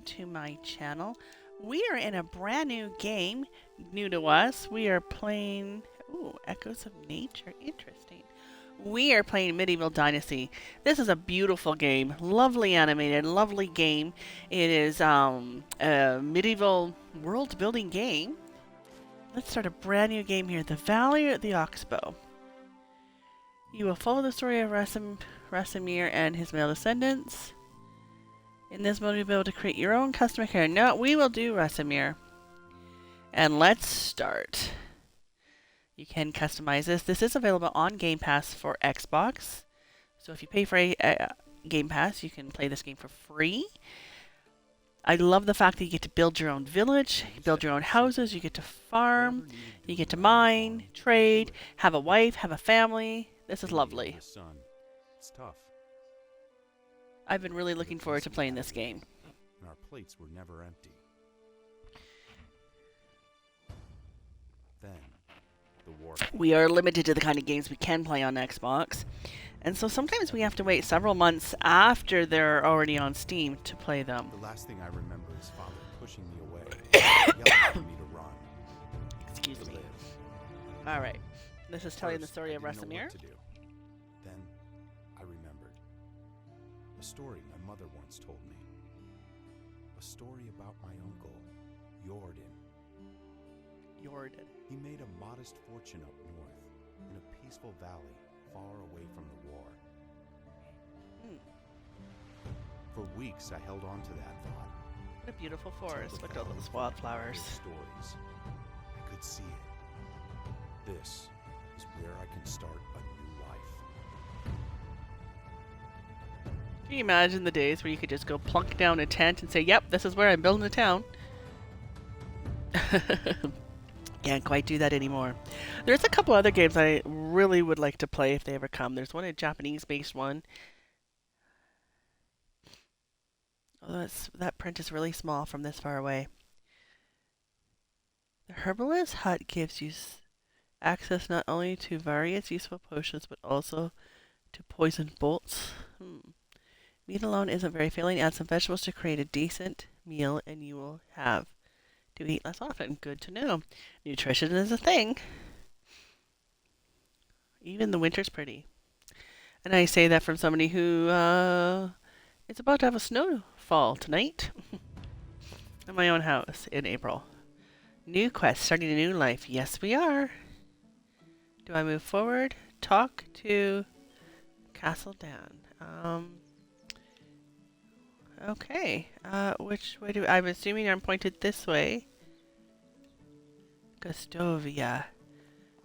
to my channel. We are in a brand new game, new to us. We are playing, Echoes of Nature, interesting. We are playing Medieval Dynasty. This is a beautiful game, lovely animated, lovely game. It is a medieval world building game. Let's start a brand new game here, The Valley of the Oxbow. You will follow the story of Rasimir and his male descendants. In this mode, you'll be able to create your own custom character. No, we will do Rasimir. And let's start. You can customize this. This is available on Game Pass for Xbox. So if you pay for a Game Pass, you can play this game for free. I love the fact that you get to build your own village, you build your own houses, you get to farm, you get to mine, trade, have a wife, have a family. This is lovely. It's tough. I've been really looking forward to playing this game. And our plates were never empty. Then, the war. We are limited to the kind of games we can play on Xbox. And so sometimes we have to wait several months after they're already on Steam to play them. The last thing I remember is Father pushing me away, yelling for me to run. Excuse To me. live. Alright. This is telling the First, story I of didn't know Rasimir. what to do. Then, I remembered. A story my mother once told me. A story about my uncle, Jordan. Jordan. He made a modest fortune up north, in a peaceful valley far away from the war. For weeks, I held on to that thought. What a beautiful Till forest. the Look at all valley those filled wildflowers. with stories. I could see it. This is where I can start a new life. Can you imagine the days where you could just go plunk down a tent and say, yep, this is where I'm building a town? Can't quite do that anymore. There's a couple other games I really would like to play if they ever come. There's one, a Japanese-based one. Although that print is really small from this far away. The Herbalist Hut gives you access not only to various useful potions, but also to poison bolts. Meat alone isn't very filling. Add some vegetables to create a decent meal, and you will have to eat less often. Good to know. Nutrition is a thing. Even the winter's pretty. And I say that from somebody who is about to have a snowfall tonight in my own house in April. New quest, starting a new life. Yes, we are. Do I move forward? Talk to Castle Dan. Okay. Which way do I'm assuming I'm pointed this way. Gustovia.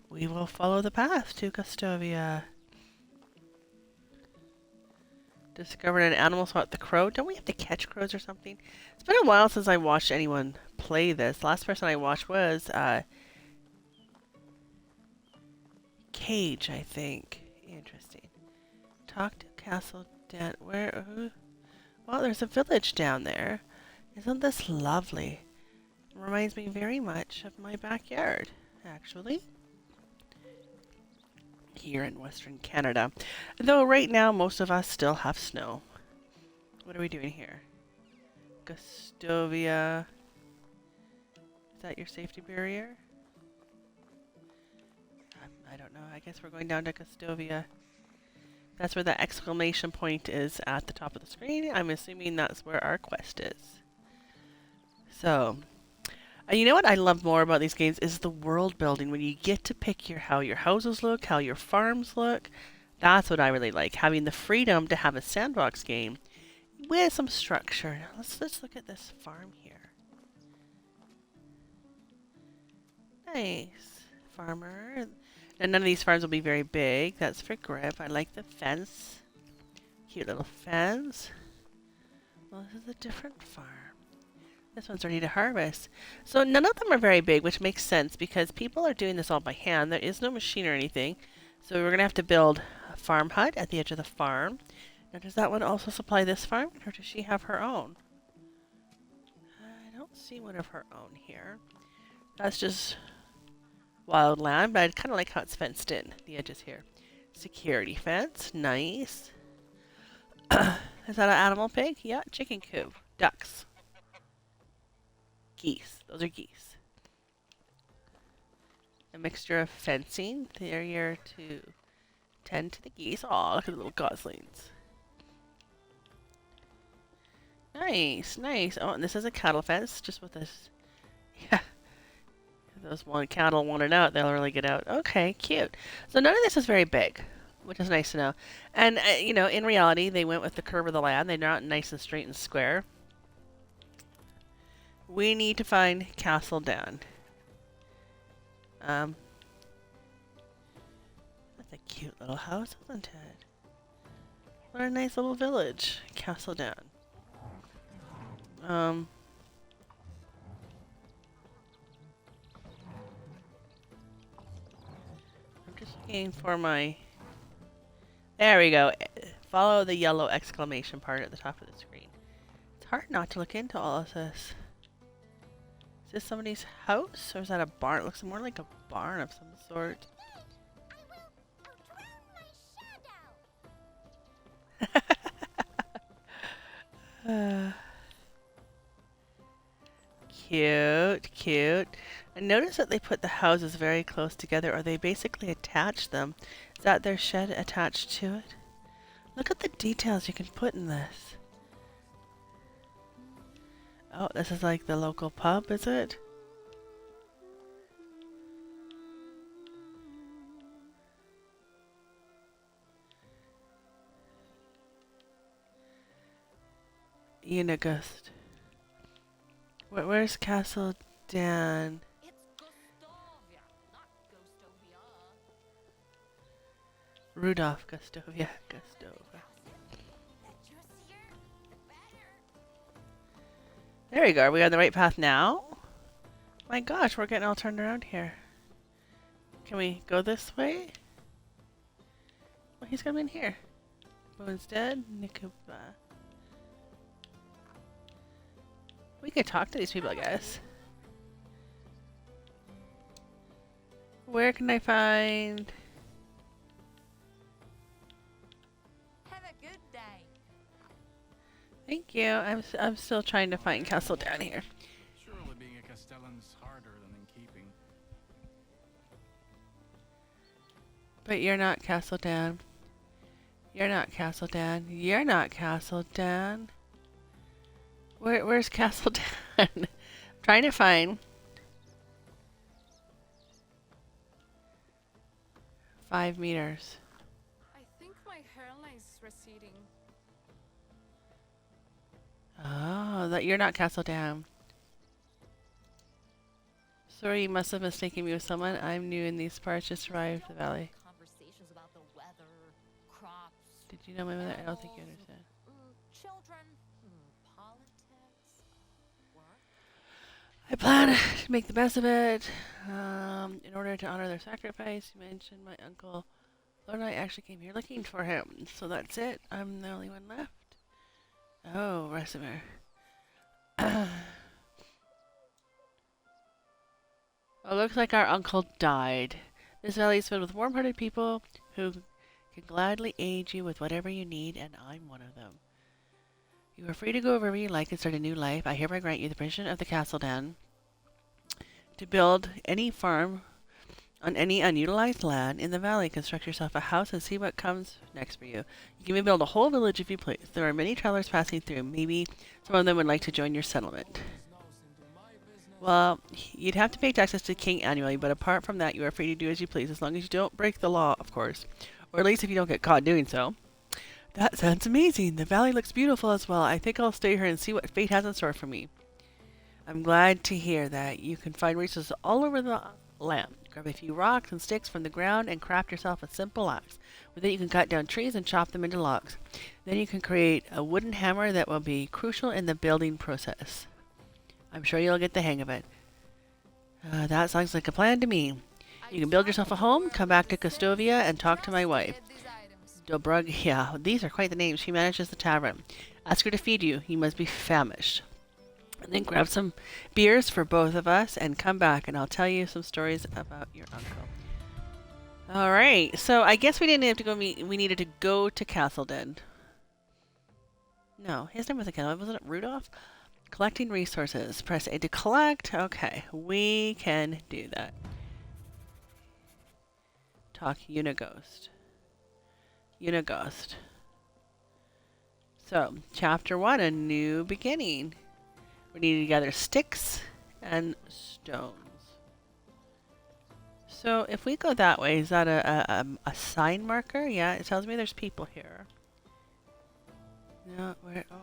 We will follow the path to Gustovia. Discovered an animal spot, the crow. Don't we have to catch crows or something? It's been a while since I watched anyone play this. Last person I watched was Cage, I think. Interesting. Talk to Castle Dan. Who? Well, there's a village down there. Isn't this lovely? It reminds me very much of my backyard, actually. Here in Western Canada. Though right now, most of us still have snow. What are we doing here? Gustovia. Is that your safety barrier? I don't know. I guess we're going down to Gustovia. That's where the exclamation point is at the top of the screen. I'm assuming that's where our quest is. So, you know what I love more about these games is the world building. When you get to pick how your houses look, how your farms look. That's what I really like. Having the freedom to have a sandbox game with some structure. Let's look at this farm here. Nice. Farmer. And none of these farms will be very big. That's for grip. I like the fence. Cute little fence. Well, this is a different farm. This one's ready to harvest. So none of them are very big, which makes sense because people are doing this all by hand. There is no machine or anything. So we're going to have to build a farm hut at the edge of the farm. Now, does that one also supply this farm, or does she have her own? I don't see one of her own here. That's just wild land, but I kind of like how it's fenced in, the edges here. Security fence, nice. Is that an animal pig? Yeah, chicken coop. Ducks. geese. Those are geese. A mixture of fencing. They're here to tend to the geese. Aw, look at the little goslings. Nice, nice. Oh, and this is a cattle fence, just with this. Yeah. If those one cattle want it out, they'll really get out. Okay, cute. So none of this is very big, which is nice to know. And, you know, in reality, they went with the curve of the land. They're not nice and straight and square. We need to find Castle Dan. That's a cute little house, isn't it? What a nice little village. Castle Dan. I'm just looking for my... There we go. Follow the yellow exclamation part at the top of the screen. It's hard not to look into all of this. Is this somebody's house? Or is that a barn? It looks more like a barn of some sort. Cute, cute. I noticed that they put the houses very close together, or they basically attach them. Is that their shed attached to it? Look at the details you can put in this. Oh, this is like the local pub, is it? Unigust. Where's Castle Dan? It's Gustovia, not Gustovia. Rudolph Gustovia. Gustova. There we go. Are we on the right path now? My gosh, we're getting all turned around here. Can we go this way? Well, he's coming in here. Bone's dead. Nikuba. We could talk to these people, I guess. Where can I find... Have a good day. Thank you. I'm still trying to find Castle down here. Surely being a Castellan's harder than in keeping. But you're not Castle Dan. You're not Castle Dan. You're not Castle Dan. Where's Castle Dan? I'm trying to find 5 meters. I think my hairline is receding. Oh, that you're not Castle Dan. Sorry, you must have mistaken me with someone. I'm new in these parts, just arrived the valley. Conversations about the weather, crops, Did you know my mother? I don't think you understand. children, politics, work. I plan to make the best of it. In order to honor their sacrifice, you mentioned my uncle. Lord and I actually came here looking for him. So that's it. I'm the only one left. Oh, Resimer. Oh, looks like our uncle died. This valley is filled with warm-hearted people who can gladly aid you with whatever you need, and I'm one of them. You are free to go wherever you like and start a new life. I hereby grant you the permission of the Castle Den to build any farm on any unutilized land in the valley. Construct yourself a house and see what comes next for you. You can even build a whole village if you please. There are many travelers passing through. Maybe some of them would like to join your settlement. Well, you'd have to pay taxes to the king annually, but apart from that, you are free to do as you please, as long as you don't break the law, of course. Or at least if you don't get caught doing so. That sounds amazing. The valley looks beautiful as well. I think I'll stay here and see what fate has in store for me. I'm glad to hear that. You can find resources all over the land. Grab a few rocks and sticks from the ground and craft yourself a simple axe. With it you can cut down trees and chop them into logs. Then you can create a wooden hammer that will be crucial in the building process. I'm sure you'll get the hang of it. That sounds like a plan to me. You can build yourself a home, come back to Gustovia, and talk to my wife. Dobrug, yeah, these are quite the names. She manages the tavern. Ask her to feed you. You must be famished. And then grab some beers for both of us and come back, and I'll tell you some stories about your uncle. Alright, so I guess we didn't have to go meet. We needed to go to Castledon. No, his name wasn't Castle. Wasn't it Rudolph? Collecting resources. Press A to collect. Okay, we can do that. Talk Unighost. Unighost. So, chapter 1, a new beginning. We need to gather sticks and stones. So, if we go that way, is that a sign marker? Yeah, it tells me there's people here. No, where? Oh.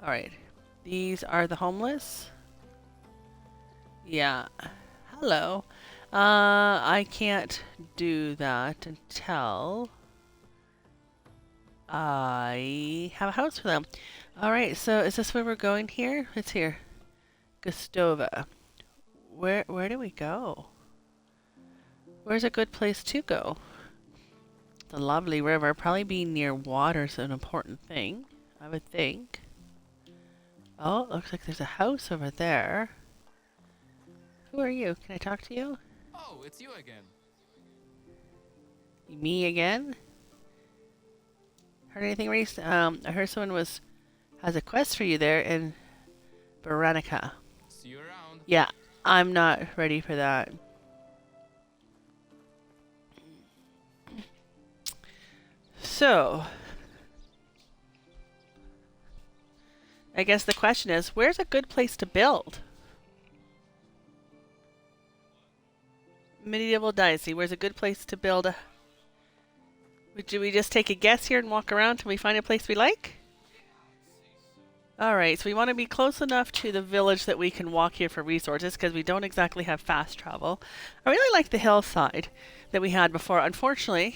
Alright. These are the homeless? Yeah. Hello. I can't do that until I have a house for them. Alright, so is this where we're going here? It's here. Gustova. Where do we go? Where's a good place to go? The lovely river. Probably being near water is an important thing, I would think. Oh, it looks like there's a house over there. Who are you? Can I talk to you? Oh, it's you again. Me again? Heard anything recent? I heard someone has a quest for you there in Baranica. See you around. Yeah, I'm not ready for that. So, I guess the question is, where's a good place to build? Medieval Dynasty, where's a good place to build a... Do we just take a guess here and walk around till we find a place we like? Alright, so we want to be close enough to the village that we can walk here for resources, because we don't exactly have fast travel. I really like the hillside that we had before. Unfortunately...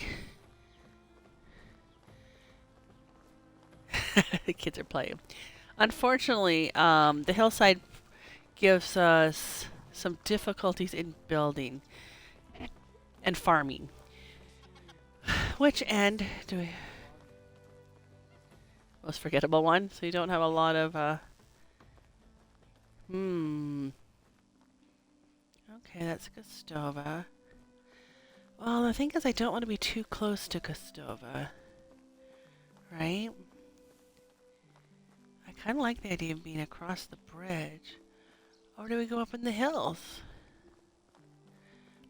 the kids are playing. Unfortunately, the hillside gives us some difficulties in building and farming. Which end do we... Most forgettable one, so you don't have a lot of, Okay, that's Gustova. Well, the thing is I don't want to be too close to Gustova. Right? I kind of like the idea of being across the bridge. Or do we go up in the hills?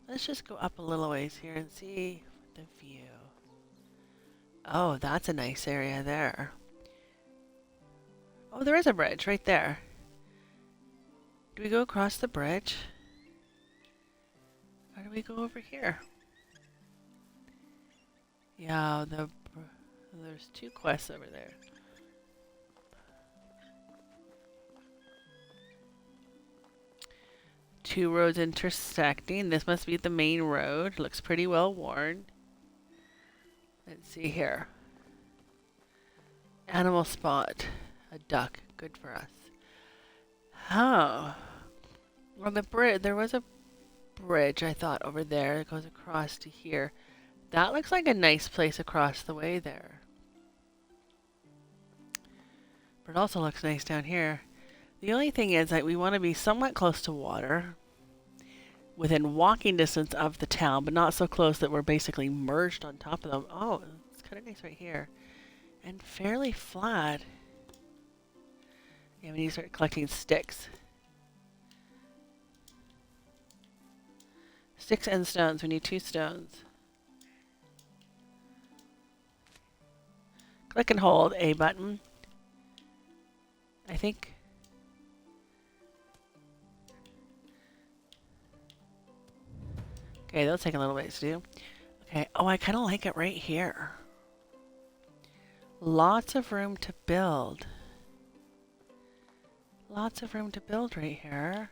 Let's just go up a little ways here and see the view. Oh, that's a nice area there. Oh, there is a bridge right there. Do we go across the bridge? Or do we go over here? Yeah, there's two quests over there. Two roads intersecting. This must be the main road. Looks pretty well worn. Let's see here. Animal spot. A duck. Good for us. Oh. Well, there was a bridge, I thought, over there that goes across to here. That looks like a nice place across the way there. But it also looks nice down here. The only thing is that we want to be somewhat close to water, within walking distance of the town, but not so close that we're basically merged on top of them. Oh, it's kind of nice right here. And fairly flat. Yeah, we need to start collecting sticks. Sticks and stones. We need 2 stones. Click and hold A button. I think. Okay, that'll take a little ways to do. Okay, oh, I kind of like it right here. Lots of room to build. Lots of room to build right here.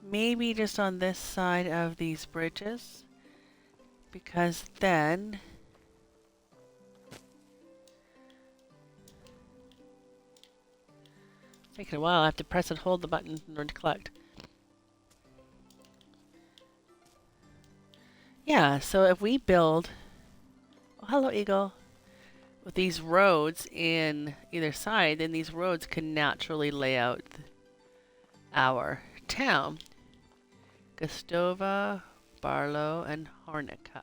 Maybe just on this side of these bridges. Because then... It's taking a while. I have to press and hold the button in order to collect. Yeah, so if we build... Oh, hello, Eagle. With these roads in either side, then these roads can naturally lay out our town. Gustova, Barlow, and Hornica.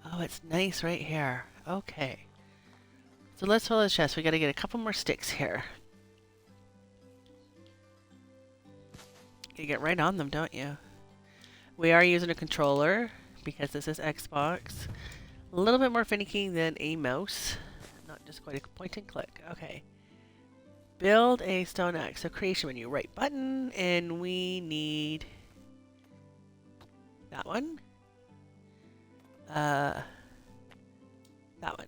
Oh, it's nice right here. Okay. So let's fill the chest. We gotta get a couple more sticks here. You get right on them, don't you? We are using a controller because this is Xbox. A little bit more finicky than a mouse. Not just quite a point and click. Okay. Build a stone axe. So creation menu, right button, and we need that one. That one.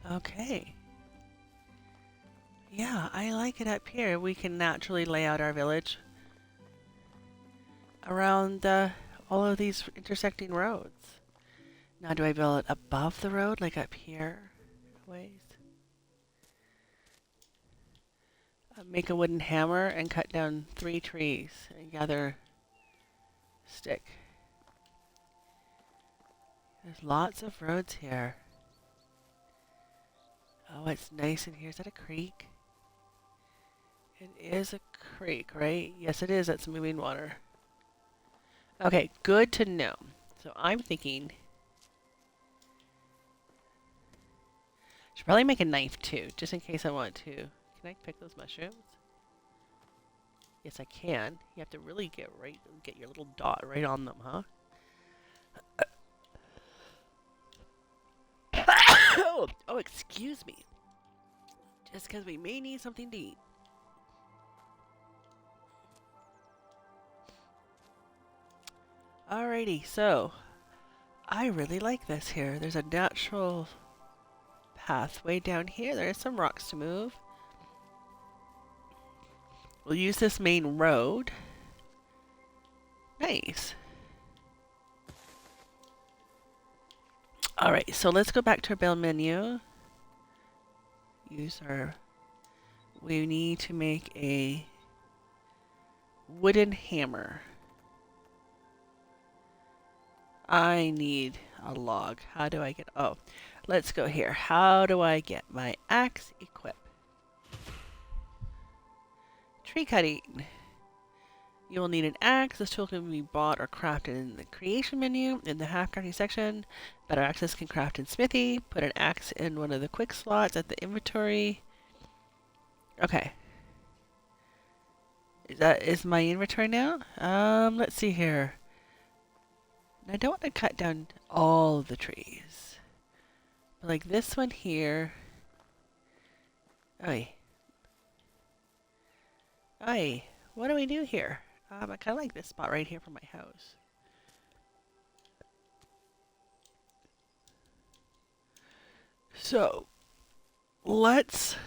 Okay. Yeah, I like it up here. We can naturally lay out our village around all of these intersecting roads. Now, do I build it above the road, like up here? Ways. Make a wooden hammer and cut down 3 trees and gather stick. There's lots of roads here. Oh, it's nice in here. Is that a creek? It is a creek, right? Yes, it is. That's moving water. Okay, good to know. So I'm thinking should probably make a knife too, just in case I want to. Can I pick those mushrooms? Yes, I can. You have to really get your little dot right on them, huh? Oh, excuse me. Just because we may need something to eat. Alrighty, so I really like this here. There's a natural pathway down here. There are some rocks to move. We'll use this main road. Nice. Alright, so let's go back to our build menu. We need to make a wooden hammer. I need a log. How do I get... Oh, let's go here. How do I get my axe equipped? Tree cutting. You will need an axe. This tool can be bought or crafted in the creation menu. In the half crafting section, better access can craft in smithy. Put an axe in one of the quick slots at the inventory. Okay. Is my inventory now? Let's see here. I don't want to cut down all the trees. But like this one here. Oi. Oi. What do we do here? I kind of like this spot right here for my house. So, let's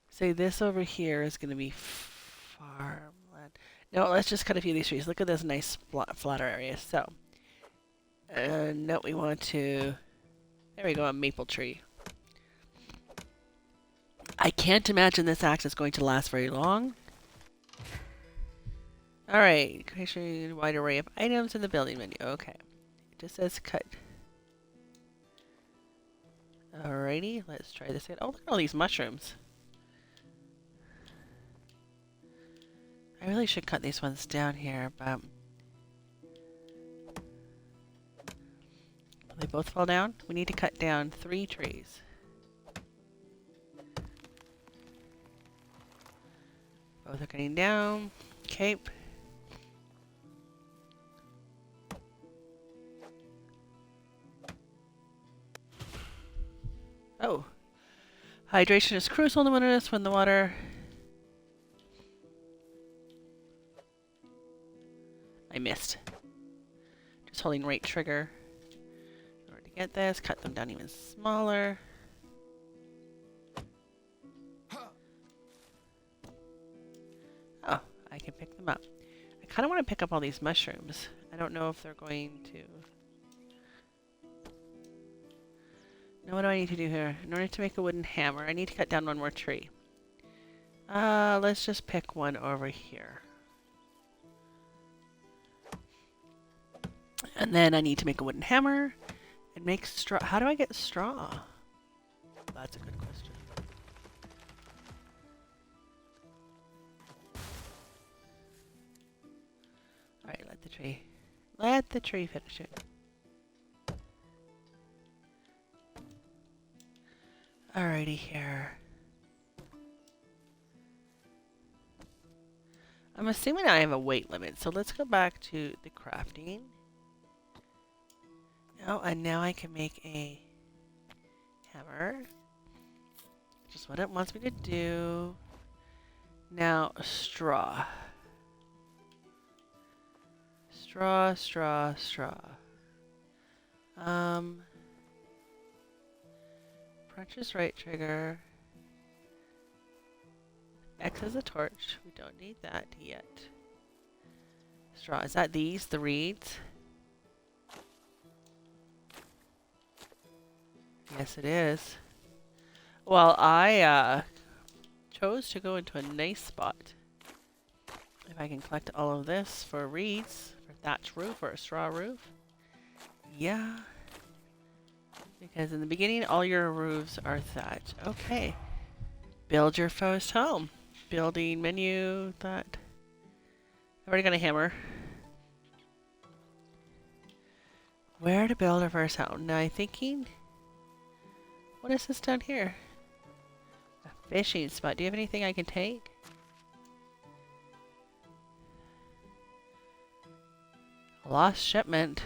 say this over here is going to be farmland. No, let's just cut a few of these trees. Look at this nice flatter area. So, no, we want to... There we go, a maple tree. I can't imagine this axe is going to last very long. Alright, create a wide array of items in the building menu. Okay. It just says cut. Alrighty, let's try this again. Oh, look at all these mushrooms. I really should cut these ones down here, but... Will they both fall down? We need to cut down 3 trees. Both are cutting down. Okay. Oh. Hydration is crucial in the wilderness when the water... I missed. Just holding right trigger in order to get this. Cut them down even smaller. Oh, I can pick them up. I kind of want to pick up all these mushrooms. I don't know if they're going to... Now what do I need to do here? In order to make a wooden hammer, I need to cut down 1 more tree. Let's just pick one over here. And then I need to make a wooden hammer and make straw. How do I get straw? That's a good question. Alright, let the tree Let the tree finish it. Alrighty here. I'm assuming I have a weight limit, so let's go back to the crafting. Oh, and now I can make a hammer. Which is what it wants me to do. Now, straw. Straw. Punches right trigger. X is a torch. We don't need that yet. Straw. Is that these? The reeds? Yes, it is. Well, I chose to go into a nice spot. If I can collect all of this for reeds, for thatch roof or a straw roof. Yeah. Because in the beginning, all your roofs are thatch. Okay. Build your first home. Building menu, that. I've already got a hammer. Where to build our first home? Now I'm thinking, what is this down here? A fishing spot. Do you have anything I can take? Lost shipment.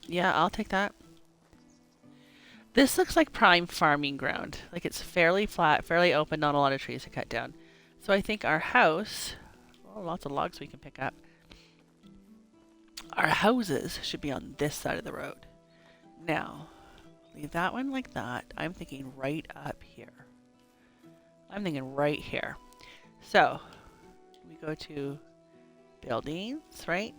Yeah, I'll take that. This looks like prime farming ground. Like it's fairly flat, fairly open, not a lot of trees to cut down. So I think our house, well, lots of logs we can pick up. Our houses should be on this side of the road. Now, leave that one like that. I'm thinking right up here. I'm thinking right here. So, we go to buildings, right?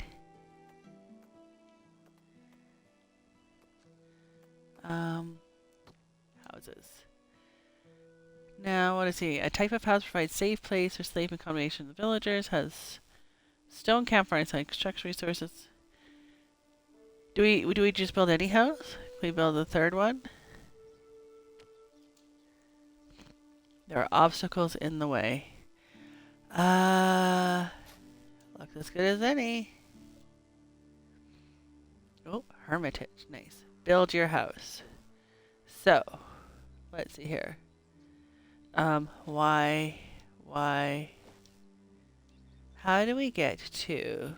Houses. Now, what is he? A type of house provides safe place for safe accommodation of the villagers, has stone campfires and construction resources. Do we just build any house? Can we build a third one? There are obstacles in the way. Looks as good as any. Oh, hermitage. Nice. Build your house. So, let's see here. Why? How do we get to?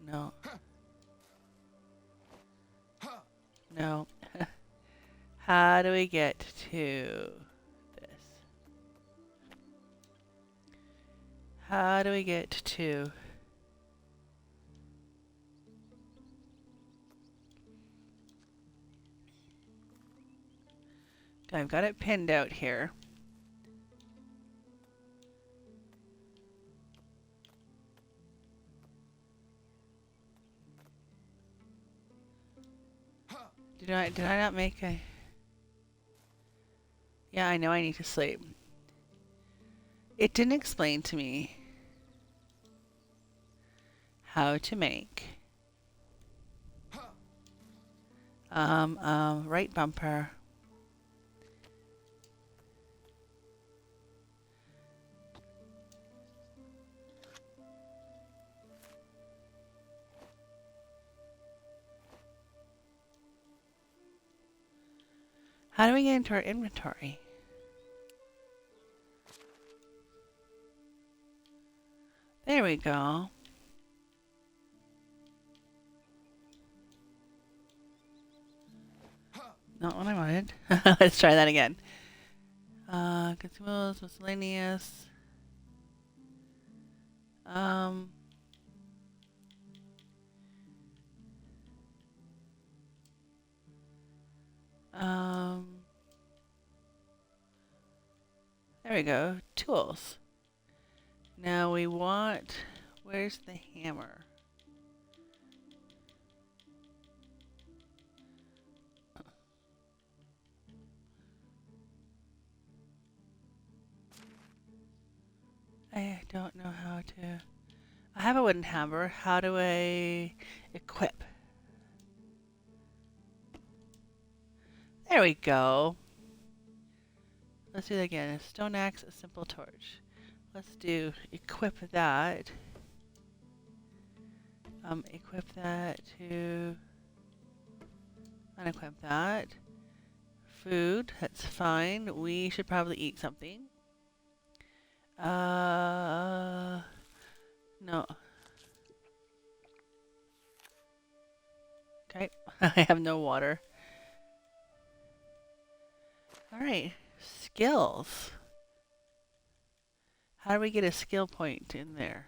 No. No. How do we get to this? How do we get to? I've got it pinned out here. Did I not make a... Yeah, I know I need to sleep. It didn't explain to me how to make right bumper. How do we get into our inventory? There we go. Not what I wanted. Let's try that again. Consumables, miscellaneous. There we go. Tools. Now we want... Where's the hammer? I don't know how to... I have a wooden hammer. How do I equip? There we go. Let's do that again. A stone axe, a simple torch. Let's do equip that. Equip that to unequip that. Food, that's fine. We should probably eat something. No. Okay, I have no water. Alright, skills. How do we get a skill point in there?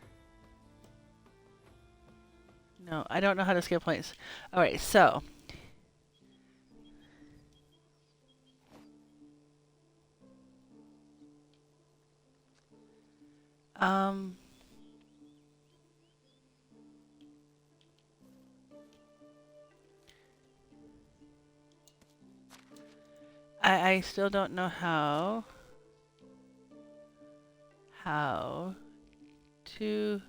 No, I don't know how to skill points. Alright, so. I still don't know how to.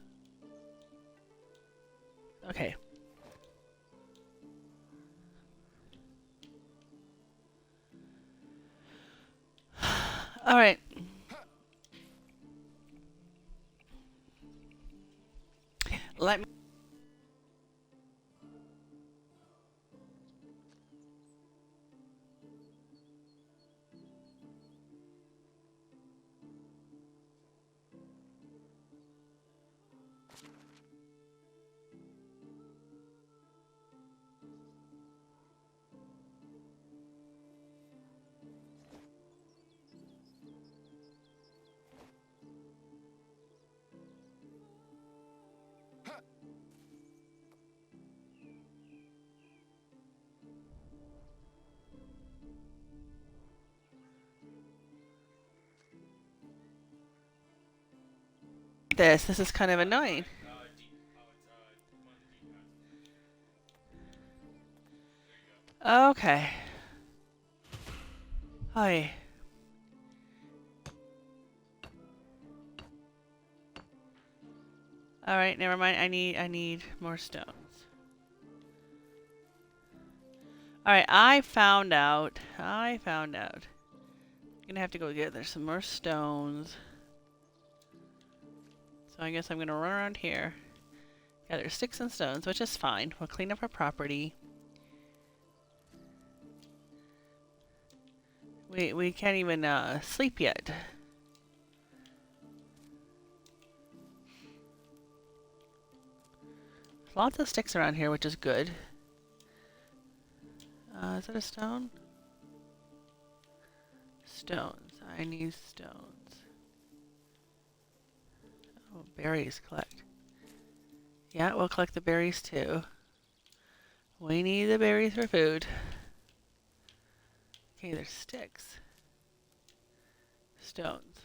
Okay. All right. Let me. This is kind of annoying. Okay. Hi. All right, never mind. I need more stones. All right, I found out. I'm gonna have to go get some more stones. So I guess I'm gonna run around here, gather sticks and stones, which is fine. We'll clean up our property. We can't even sleep yet. There's lots of sticks around here, which is good. Is it a stone? Stones. I need stones. Oh, berries collect. Yeah, we'll collect the berries too. We need the berries for food. Okay, there's sticks. Stones.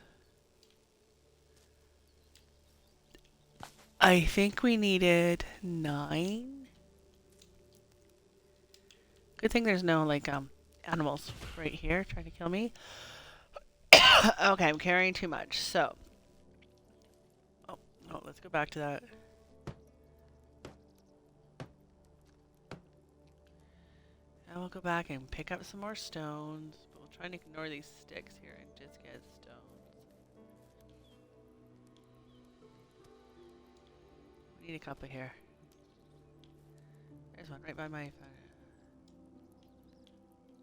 I think we needed 9. Good thing there's no, like, animals right here trying to kill me. Okay, I'm carrying too much, so. Oh, no, let's go back to that. Now we'll go back and pick up some more stones. But we'll try and ignore these sticks here and just get stones. We need a couple here. There's one right by my phone.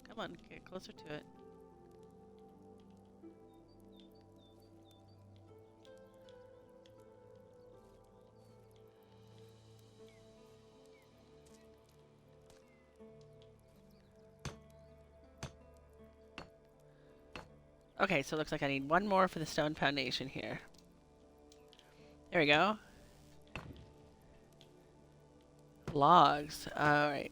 Come on, get closer to it. Okay, so it looks like I need one more for the stone foundation here. There we go. Logs. Alright.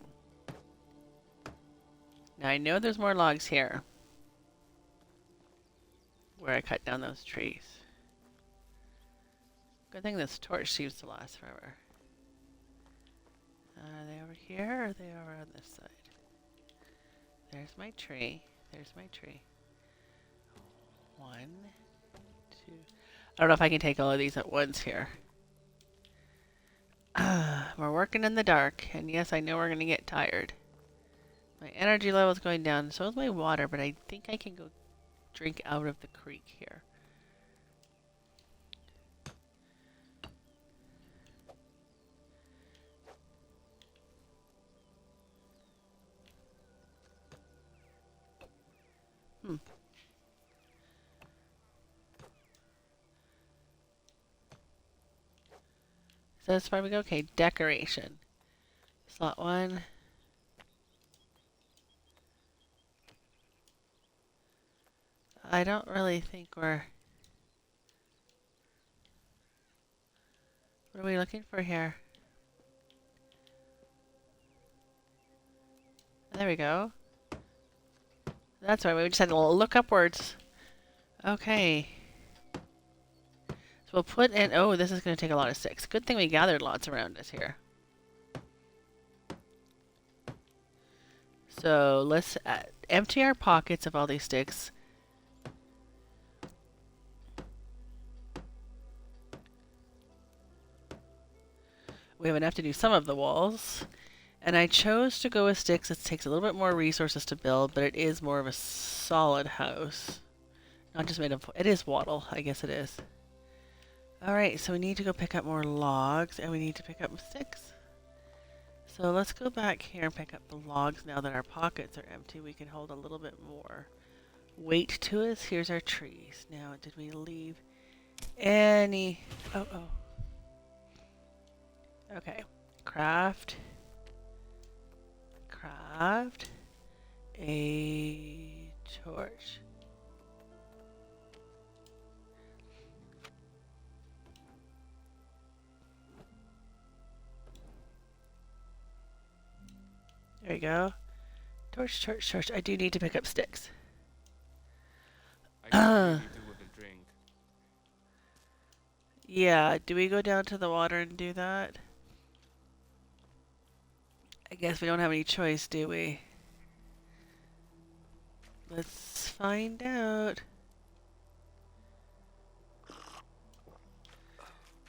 Now I know there's more logs here. Where I cut down those trees. Good thing this torch seems to last forever. Are they over here or are they over on this side? There's my tree. There's my tree. 1, 2. I don't know if I can take all of these at once here. We're working in the dark, and yes, I know we're going to get tired. My energy level is going down, so is my water, but I think I can go drink out of the creek here. So as far as we go, okay, decoration. Slot 1. I don't really think we're... What are we looking for here? There we go. That's right, we just had to look upwards. Okay. So we'll put in... Oh, this is going to take a lot of sticks. Good thing we gathered lots around us here. So let's empty our pockets of all these sticks. We have enough to do some of the walls. And I chose to go with sticks. It takes a little bit more resources to build, but it is more of a solid house. Not just made of... It is wattle. I guess it is. Alright, so we need to go pick up more logs, and we need to pick up sticks. So let's go back here and pick up the logs now that our pockets are empty. We can hold a little bit more weight to us. Here's our trees. Now, did we leave any... Oh. Okay. Craft a torch. There we go. Torch. I do need to pick up sticks. I can really do with a drink. Yeah, do we go down to the water and do that? I guess we don't have any choice, do we? Let's find out.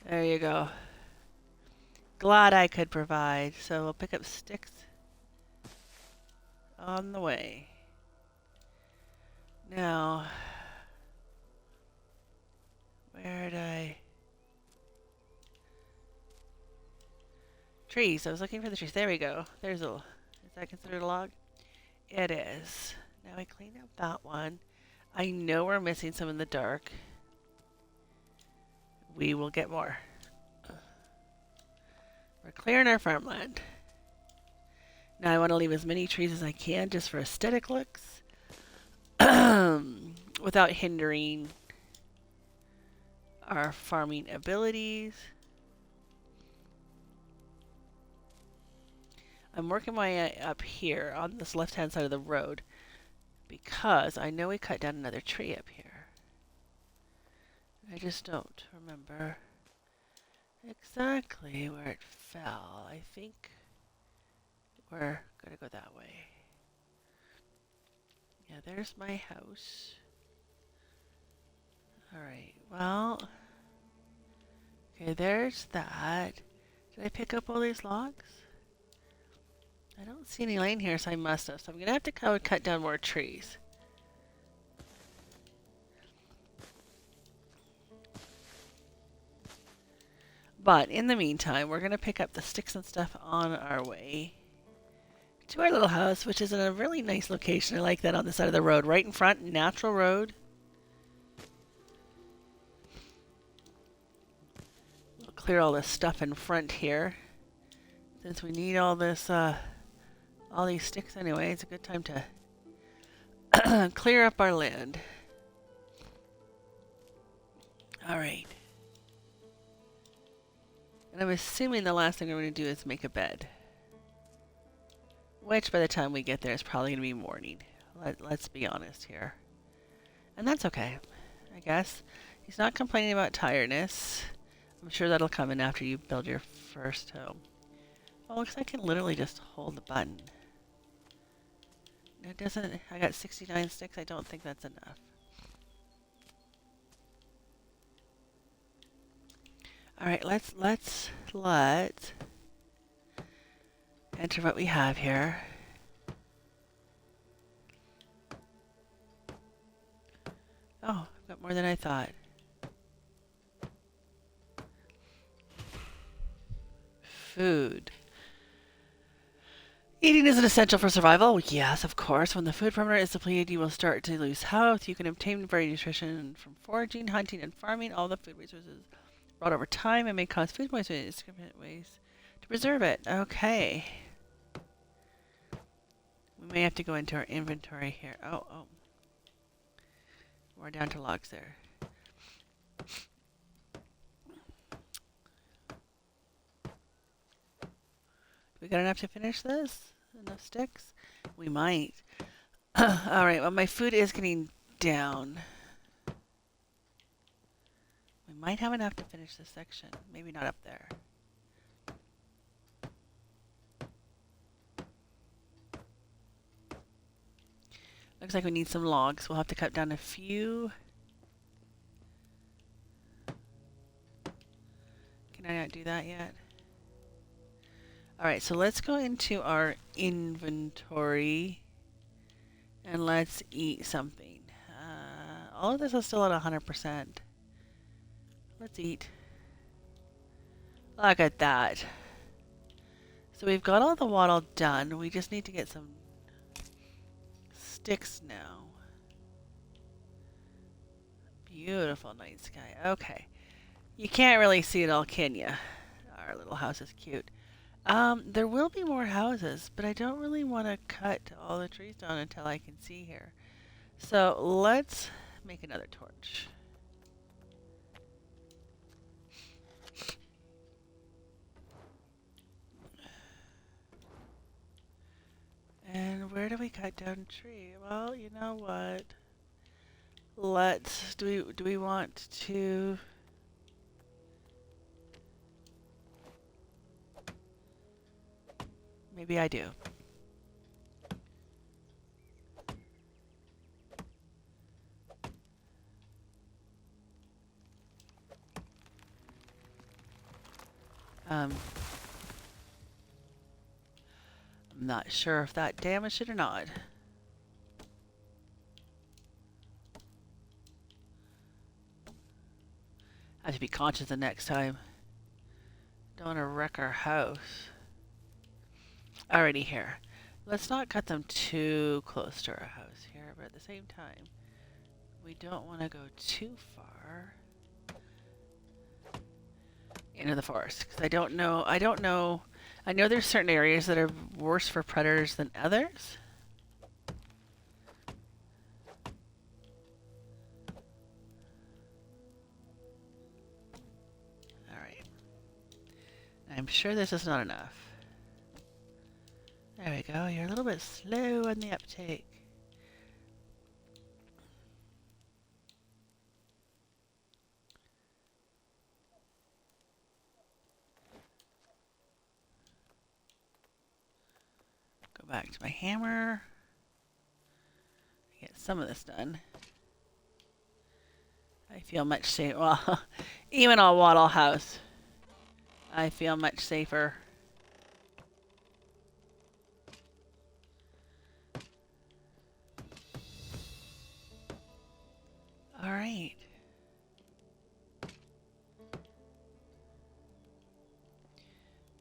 There you go. Glad I could provide. So we'll pick up sticks on the way. Now, where'd I... Trees. I was looking for the trees. There we go. There's a... Is that considered a log? It is. Now I clean up that one. I know we're missing some in the dark. We will get more. We're clearing our farmland. Now I want to leave as many trees as I can just for aesthetic looks. Without hindering our farming abilities. I'm working my way up here on this left-hand side of the road because I know we cut down another tree up here. I just don't remember exactly where it fell. I think we're gonna go that way. Yeah, there's my house. Alright, well... Okay, there's that. Did I pick up all these logs? I don't see any laying here, so I must have. So I'm gonna have to go cut down more trees. But in the meantime, we're gonna pick up the sticks and stuff on our way to our little house, which is in a really nice location. I like that on the side of the road, right in front, natural road. We'll clear all this stuff in front here, since we need all this, all these sticks anyway. It's a good time to clear up our land. All right. And I'm assuming the last thing we're going to do is make a bed. Which, by the time we get there, is probably going to be morning. Let's be honest here. And that's okay, I guess. He's not complaining about tiredness. I'm sure that'll come in after you build your first home. Well, looks like I can literally just hold the button. It doesn't... I got 69 sticks. I don't think that's enough. Alright, let's enter what we have here. More than I thought. Food. Eating is an essential for survival. Yes, of course. When the food parameter is depleted, you will start to lose health. You can obtain varied nutrition from foraging, hunting, and farming. All the food resources brought over time and may cause food poisoning in significant ways to preserve it. Okay. We may have to go into our inventory here. Oh. We're down to logs there. We got enough to finish this? Enough sticks? We might. Alright, well my food is getting down. We might have enough to finish this section. Maybe not up there. Looks like we need some logs. We'll have to cut down a few. Can I not do that yet? Alright, so let's go into our inventory and let's eat something. All of this is still at 100%. Let's eat. Look at that. So we've got all the wattle done. We just need to get some sticks now. Beautiful night sky. Okay. You can't really see it all, can you? Our little house is cute. There will be more houses, but I don't really want to cut all the trees down until I can see here. So let's make another torch. And where do we cut down a tree? Well, you know what? Let's do we want to maybe I do. I'm not sure if that damaged it or not. I have to be conscious the next time. Don't want to wreck our house. Alrighty here. Let's not cut them too close to our house here, but at the same time, we don't want to go too far into the forest because I don't know. I know there's certain areas that are worse for predators than others. Alright. I'm sure this is not enough. There we go. You're a little bit slow on the uptake. Go back to my hammer. Get some of this done. I feel much safer. Well, even on Wattle House, I feel much safer. All right.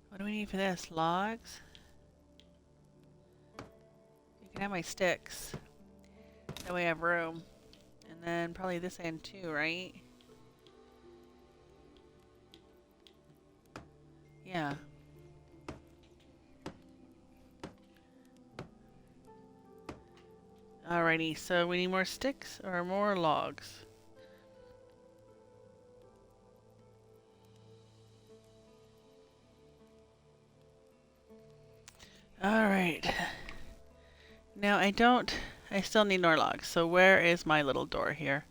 What do we need for this? Logs? You can have my sticks. That way I have room. And then probably this end too, right? Yeah. Alrighty, so we need more sticks or more logs? Alright. Now I still need more logs. So where is my little door here?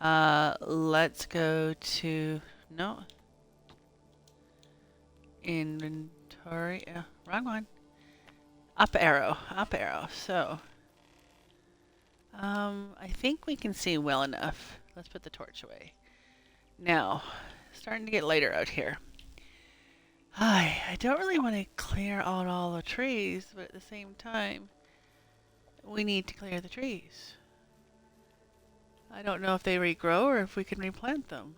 Let's go to, no. Inventory, wrong one. Up arrow. So, I think we can see well enough. Let's put the torch away. Now, starting to get later out here. I don't really want to clear out all the trees, but at the same time, we need to clear the trees. I don't know if they regrow or if we can replant them.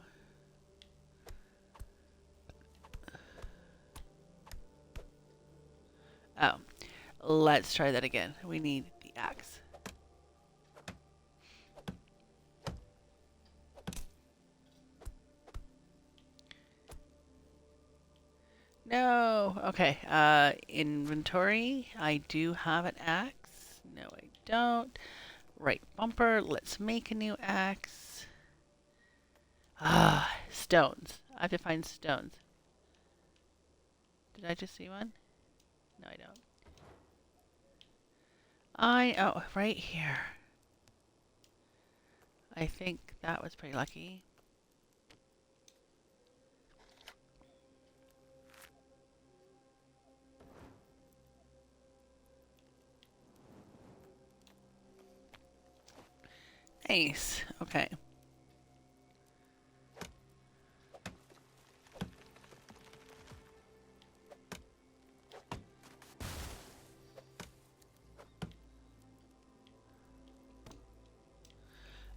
Oh, let's try that again. We need the axe. No. Okay. Inventory. I do have an axe. No, I don't. Right bumper. Let's make a new axe. Ah, stones. I have to find stones. Did I just see one? No, I don't. Oh, right here. I think that was pretty lucky. Nice. Okay.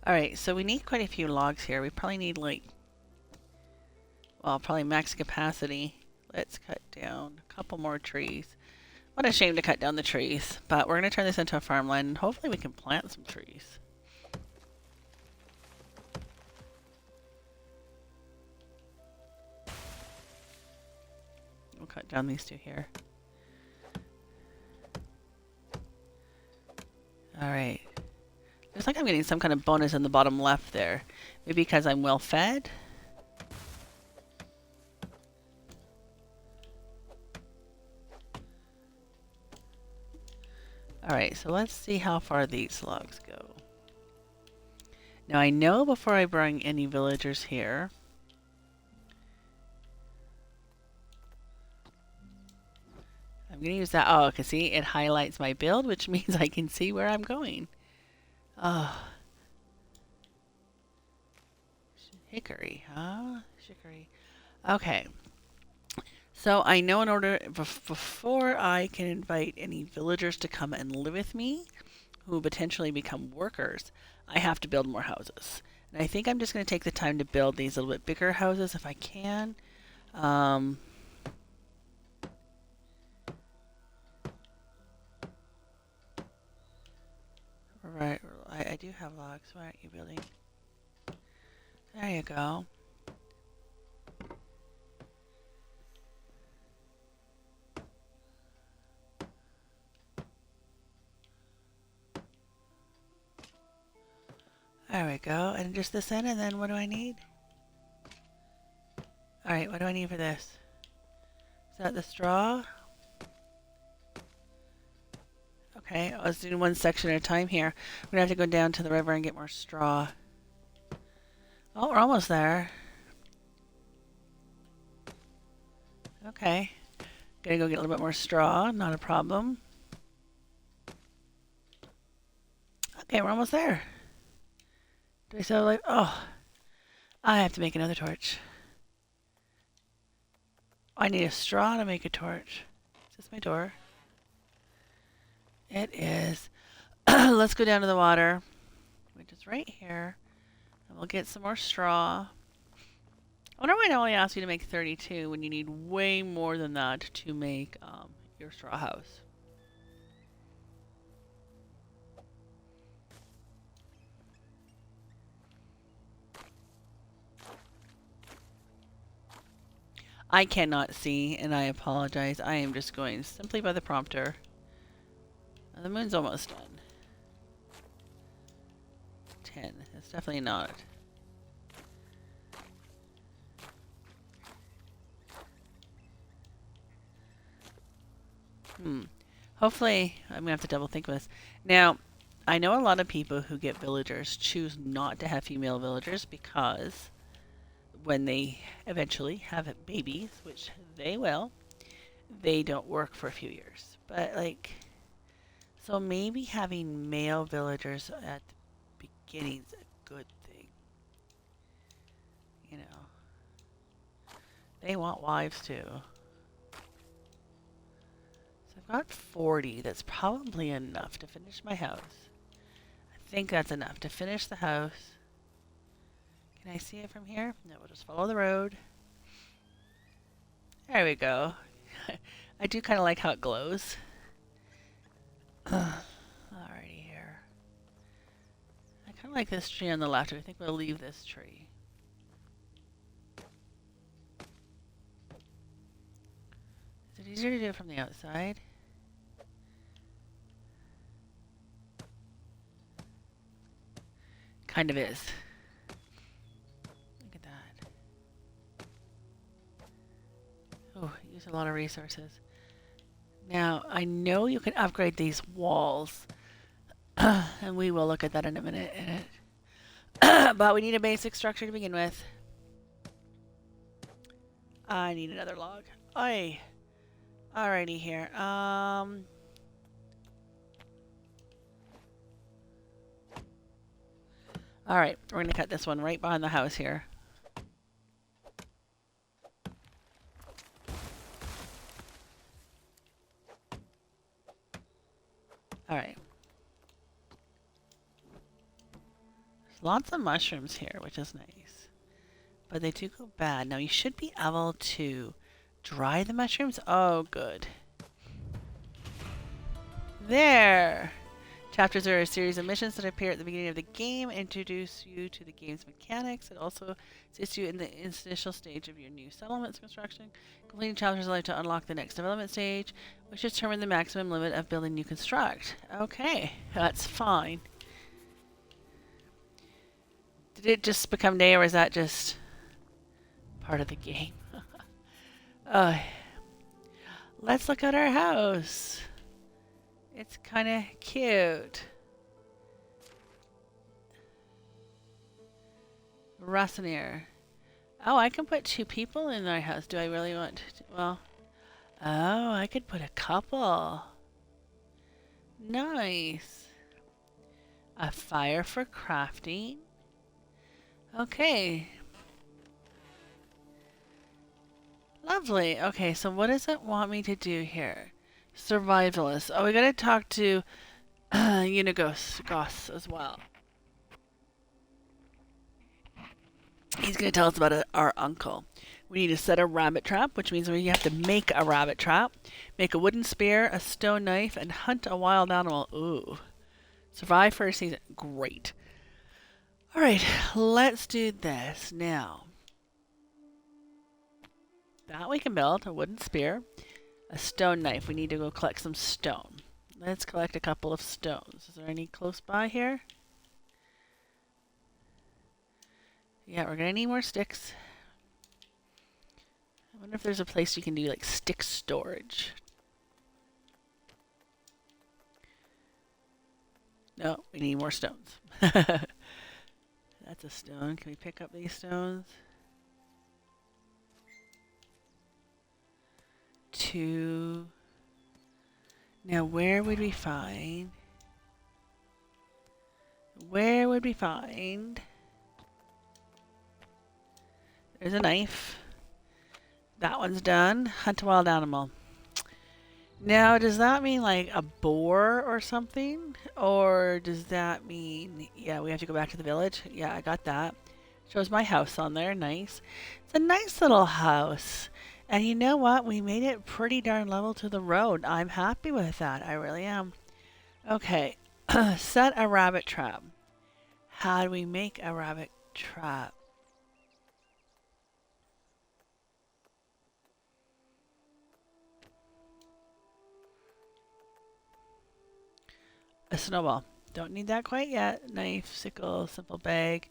Alright, so we need quite a few logs here. We probably need like, well, probably max capacity. Let's cut down a couple more trees. What a shame to cut down the trees, but we're going to turn this into a farmland and hopefully we can plant some trees. We'll cut down these two here. Alright. Looks like I'm getting some kind of bonus in the bottom left there. Maybe because I'm well fed? Alright, so let's see how far these logs go. Now I know before I bring any villagers here, I'm going to use that. Oh, okay, see, it highlights my build, which means I can see where I'm going. Oh. Hickory, huh? Hickory. Okay. So I know in order, before I can invite any villagers to come and live with me, who potentially become workers, I have to build more houses. And I think I'm just going to take the time to build these a little bit bigger houses if I can. Right, I do have logs. Why aren't you building? There you go. There we go. And just this in, and then what do I need? Alright, what do I need for this? Is that the straw? Okay, I was doing one section at a time here. We're gonna have to go down to the river and get more straw. Oh, we're almost there. Okay. Gonna go get a little bit more straw, not a problem. Okay, we're almost there. Do I still like, oh, I have to make another torch. I need a straw to make a torch. Is this my door? It is. Let's go down to the water, which is right here. And we'll get some more straw. I wonder why I only asked you to make 32 when you need way more than that to make your straw house. I cannot see, and I apologize. I am just going simply by the prompter. The moon's almost done. 10. It's definitely not. Hopefully, I'm going to have to double think with this. Now, I know a lot of people who get villagers choose not to have female villagers because when they eventually have babies, which they will, they don't work for a few years. But, like, so maybe having male villagers at the beginning's a good thing. You know. They want wives too. So I've got 40. That's probably enough to finish my house. I think that's enough to finish the house. Can I see it from here? No, we'll just follow the road. There we go. I do kind of like how it glows. Alrighty here. I kind of like this tree on the left. I think we'll leave this tree. Is it easier to do it from the outside? Kind of is. Look at that. Oh, use a lot of resources. Now, I know you can upgrade these walls. And we will look at that in a minute. But we need a basic structure to begin with. I need another log. Aye. Alrighty here. Alright, we're gonna cut this one right behind the house here. Alright. There's lots of mushrooms here, which is nice. But they do go bad. Now you should be able to dry the mushrooms. Oh, good. There! Chapters are a series of missions that appear at the beginning of the game, introduce you to the game's mechanics. It also assists you in the initial stage of your new settlement's construction. Completing chapters allow you to unlock the next development stage, which determines the maximum limit of building you construct. Okay, that's fine. Did it just become day, or is that just part of the game? Let's look at our house. It's kind of cute. Rassinier. Oh, I can put 2 people in our house. Do I really want to? Well, oh, I could put a couple. Nice. A fire for crafting. Okay. Lovely. Okay, so what does it want me to do here? Survivalist. Oh, we gotta talk to Unigos as well. He's gonna tell us about our uncle. We need to set a rabbit trap, which means we have to make a rabbit trap, make a wooden spear, a stone knife, and hunt a wild animal. Ooh. Survive for a season. Great. Alright, let's do this now. That we can build, a wooden spear. A stone knife. We need to go collect some stone. Let's collect a couple of stones. Is there any close by here? Yeah, we're gonna need more sticks. I wonder if there's a place you can do like stick storage. No, we need more stones. That's a stone. Can we pick up these stones? 2. Now, where would we find? There's a knife. That one's done. Hunt a wild animal. Now, does that mean like a boar or something? Or does that mean, yeah, we have to go back to the village? Yeah, I got that. Shows my house on there. Nice. It's a nice little house. And you know what? We made it pretty darn level to the road. I'm happy with that. I really am. Okay. Set a rabbit trap. How do we make a rabbit trap? A snowball. Don't need that quite yet. Knife, sickle, simple bag.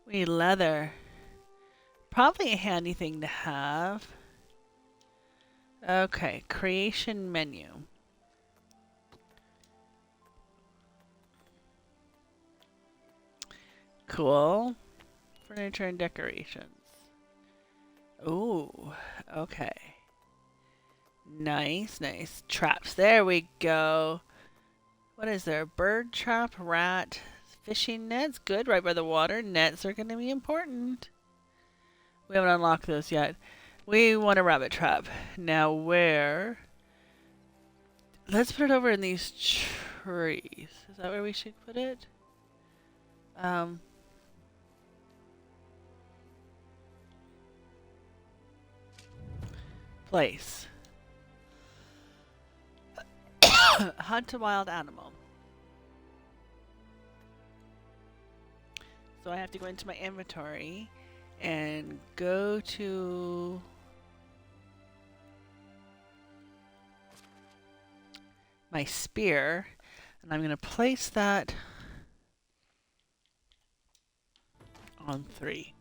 We need leather. Probably a handy thing to have. Okay, creation menu. Cool. Furniture and decorations. Ooh, okay. Nice, nice. Traps. There we go. What is there? Bird trap, rat, fishing nets. Good, right by the water. Nets are going to be important. We haven't unlocked those yet. We want a rabbit trap. Now where? Let's put it over in these trees. Is that where we should put it? Um, place. Hunt a wild animal. So I have to go into my inventory and go to my spear, and I'm going to place that on 3.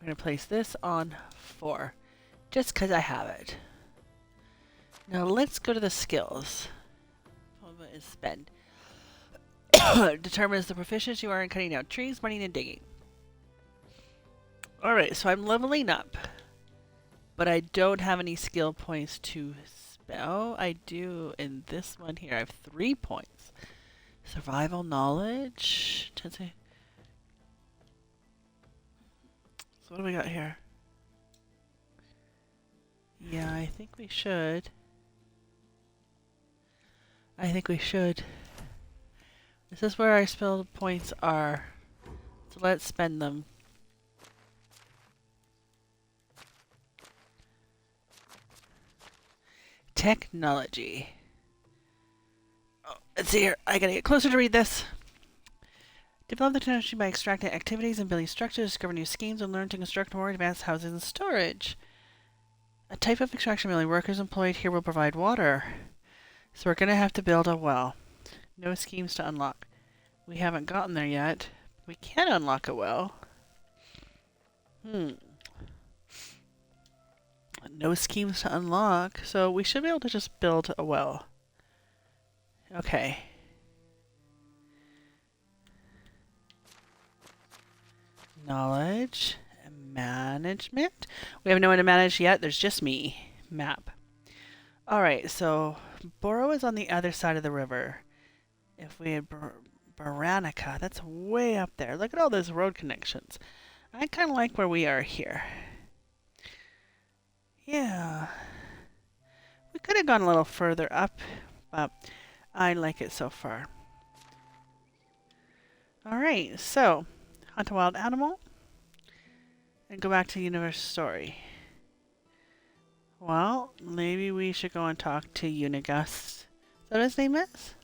I'm going to place this on 4, just because I have it. Now let's go to the skills. What is spend? Determines the proficiency you are in cutting down trees, mining, and digging. Alright, so I'm leveling up, but I don't have any skill points to spell. I do in this one here. I have 3 points. Survival knowledge. So what do we got here? Yeah, I think we should. This is where our spell points are. So let's spend them. Technology. Oh, let's see here. I gotta get closer to read this. Develop the technology by extracting activities and building structures, discover new schemes, and learn to construct more advanced houses and storage. A type of extraction milling. Workers employed here will provide water. So we're gonna have to build a well. No schemes to unlock. We haven't gotten there yet. We can unlock a well. No schemes to unlock, so we should be able to just build a well. Okay. Knowledge. Management. We have no one to manage yet. There's just me. Map. Alright, so Boro is on the other side of the river. If we had Baranica, that's way up there. Look at all those road connections. I kind of like where we are here. Yeah. We could have gone a little further up, but I like it so far. Alright, so hunt a wild animal and go back to Universe Story. Well, maybe we should go and talk to Unigus. Is that what his name is?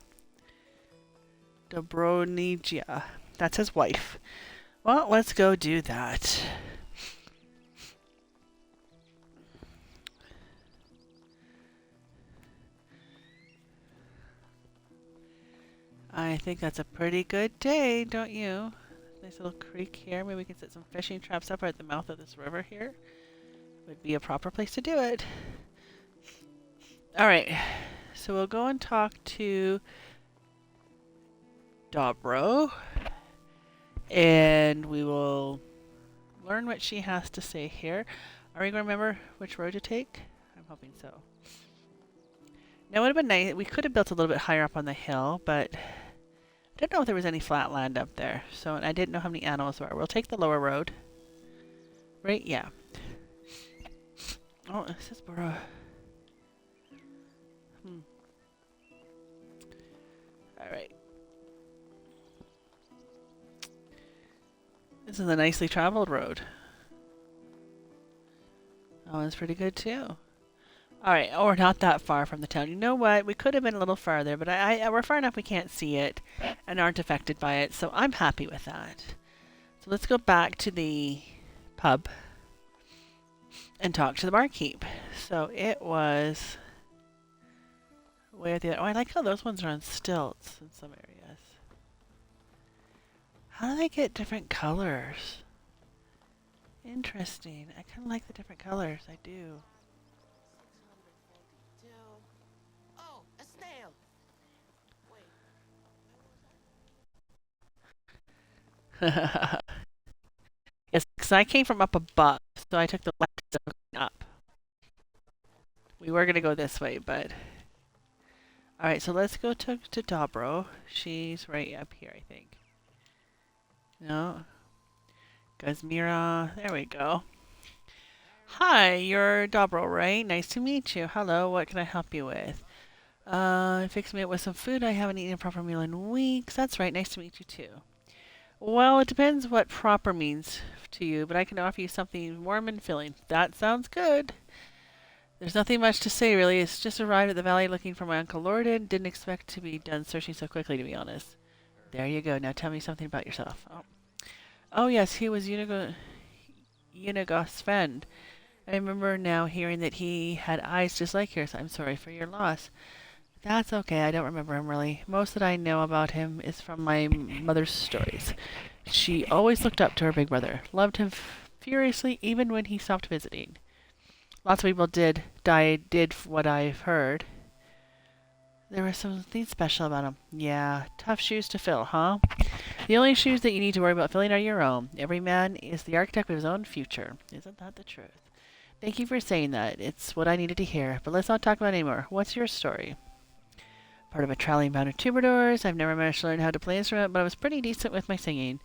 Dobronigia. That's his wife. Well, let's go do that. I think that's a pretty good day, don't you? Nice little creek here. Maybe we can set some fishing traps up at the mouth of this river here. Would be a proper place to do it. Alright, so we'll go and talk to Dobro, and we will learn what she has to say here. Are we going to remember which road to take? I'm hoping so. Now, it would have been nice. We could have built a little bit higher up on the hill, but I didn't know if there was any flat land up there. So I didn't know how many animals there were. We'll take the lower road. Right? Yeah. Oh, this is Boro. Alright. This is a nicely traveled road. Oh, it's pretty good too. Alright, we're not that far from the town. You know what? We could have been a little farther, but we're far enough we can't see it and aren't affected by it, so I'm happy with that. So let's go back to the pub and talk to the barkeep. So it was way at the other. Oh, I like how those ones are on stilts in some areas. How do they get different colors? Interesting. I kind of like the different colors. I do. 642. Oh, a snail. Wait. Yes, because I came from up above, so I took the left up. We were going to go this way, but... Alright, so let's go to Dobro. She's right up here, I think. No. Gazmira. There we go. Hi, you're Dobro, right? Nice to meet you. Hello, what can I help you with? Fix me up with some food. I haven't eaten a proper meal in weeks. That's right, nice to meet you too. Well, it depends what proper means to you, but I can offer you something warm and filling. That sounds good. There's nothing much to say, really. It's just arrived at the valley looking for my Uncle Lorden. Didn't expect to be done searching so quickly, to be honest. There you go. Now tell me something about yourself. Oh yes, he was Unagos' friend. I remember now hearing that he had eyes just like yours. I'm sorry for your loss. That's okay. I don't remember him really. Most that I know about him is from my mother's stories. She always looked up to her big brother, loved him furiously even when he stopped visiting. Lots of people did what I've heard. There was something special about him. Yeah, tough shoes to fill, huh? The only shoes that you need to worry about filling are your own. Every man is the architect of his own future. Isn't that the truth? Thank you for saying that. It's what I needed to hear. But let's not talk about it anymore. What's your story? Part of a traveling band of troubadours. I've never managed to learn how to play an instrument, but I was pretty decent with my singing.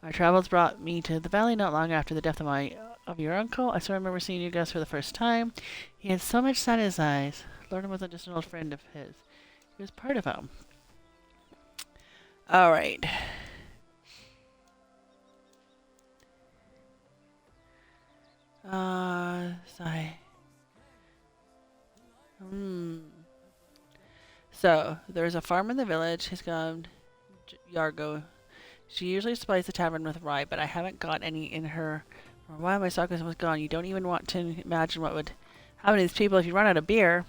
Our travels brought me to the valley not long after the death of your uncle. I still remember seeing you guys for the first time. He had so much sun in his eyes. Lorden wasn't just an old friend of his. He was part of him. All right. Sigh. So, there's a farm in the village. He's gone Yargo. She usually supplies the tavern with rye, but I haven't got any in her. For a while my stock was gone. You don't even want to imagine what would happen to these people if you run out of beer.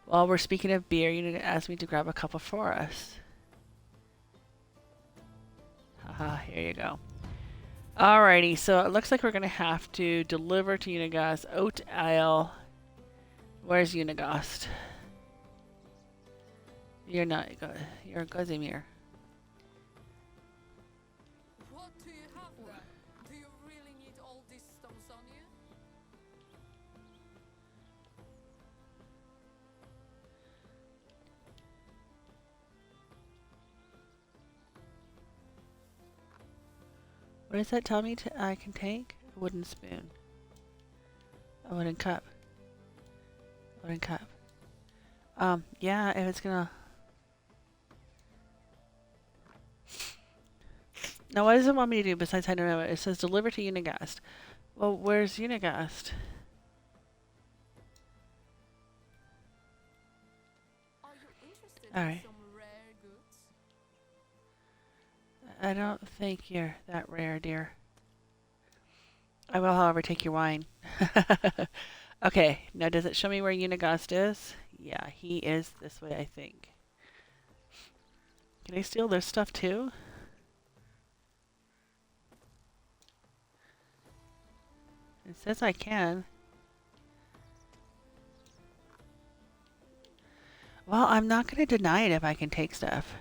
While we're speaking of beer, you need to ask me to grab a couple for us. Haha, here you go. Alrighty, so it looks like we're going to have to deliver to Unagast oat ale. Where's Unagast? You're not. You're Gazimir. What do you have then? Do you really need all these stones on you? What does that tell me I can take? A wooden spoon. A wooden cup. A wooden cup. Yeah, if it's gonna... Now, what does it want me to do besides head around? It says deliver to Unagast. Well, where's Unagast? Are you interested All in right. some rare goods? I don't think you're that rare, dear. I will, however, take your wine. Okay, now does it show me where Unagast is? Yeah, he is this way, I think. Can I steal their stuff too? It says I can. Well, I'm not going to deny it if I can take stuff.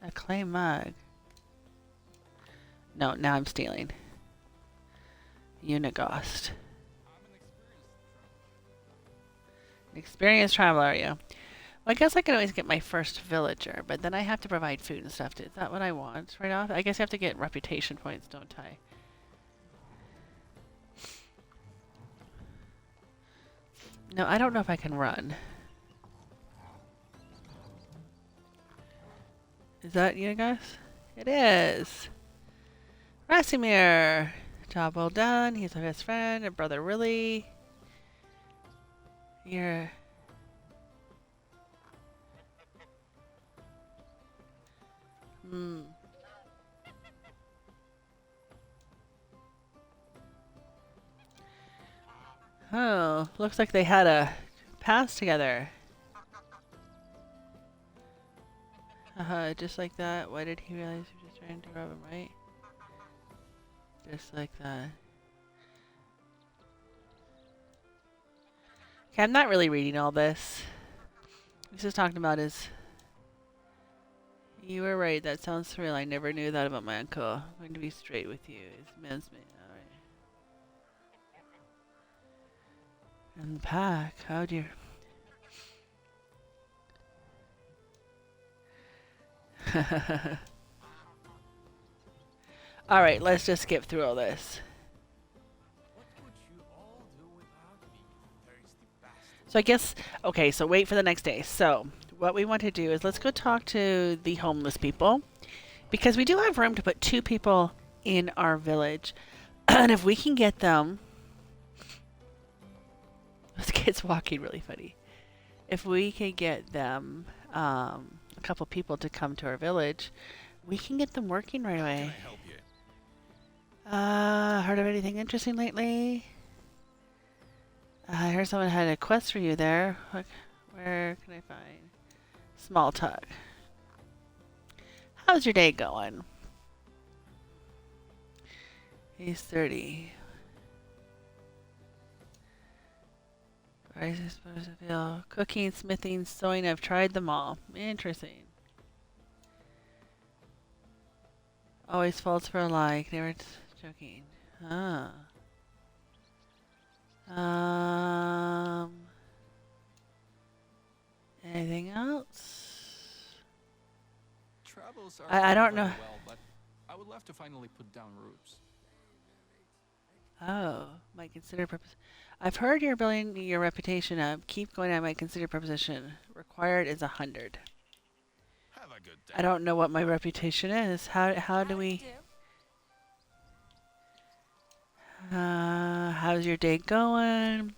A clay mug. No, now I'm stealing. Unagast. An experienced traveler, are you? Well, I guess I can always get my first villager, but then I have to provide food and stuff. Is that what I want right off? I guess I have to get reputation points, don't I? No, I don't know if I can run. Is that you guys? It is. Rasimir! Job well done. He's my best friend and brother, really. You're... Oh, looks like they had a pass together. Just like that. Why did he realize he was just trying to rob him, right? Just like that. Okay, I'm not really reading all this. He's just talking about his... You were right, that sounds surreal. I never knew that about my uncle. I'm going to be straight with you. His man's me. Alright. And the pack. Oh dear. Alright, let's just skip through all this. What could you all do without me, thirsty bastards? So I guess, okay, so wait for the next day. So what we want to do is let's go talk to the homeless people because we do have room to put 2 people in our village. And if we can get them, this kid's walking really funny. If we can get them, a couple people to come to our village, we can get them working right How can I away. help you? Heard of anything interesting lately? I heard someone had a quest for you there. Where can I find? Small talk. How's your day going? He's 30. What is this supposed to feel? Cooking, smithing, sewing. I've tried them all. Interesting. Always falls for a lie. Never joking. Ah. Anything else? Travels are I don't all know. very well, but I would love to finally put down roots. Oh, might consider purpose. I've heard you're building your reputation up. Keep going. I might consider preposition. Required is 100. Have a good day. I don't know what my reputation is. How do we? How's your day going?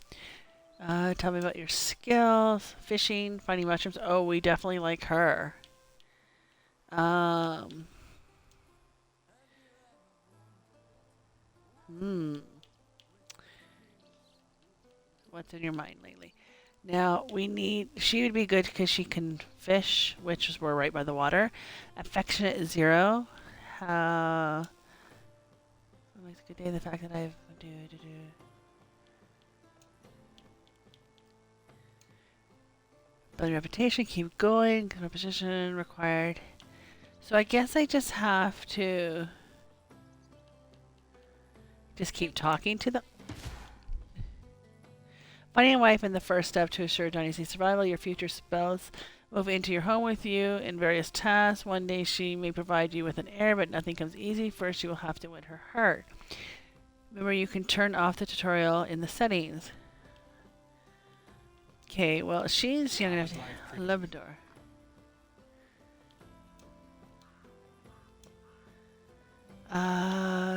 Tell me about your skills. Fishing, finding mushrooms. Oh, we definitely like her. What's in your mind lately? Now, she would be good because she can fish, which is we're right by the water. Affectionate is 0. What makes a good day? The fact that I've build reputation, keep going, preposition required. So I guess I just have to just keep talking to them. Finding a wife in the first step to assure Dynasty survival. Your future spouse move into your home with you in various tasks. One day she may provide you with an heir, but nothing comes easy. First you will have to win her heart. Remember, you can turn off the tutorial in the settings. Okay, well, she's young enough to... Labrador.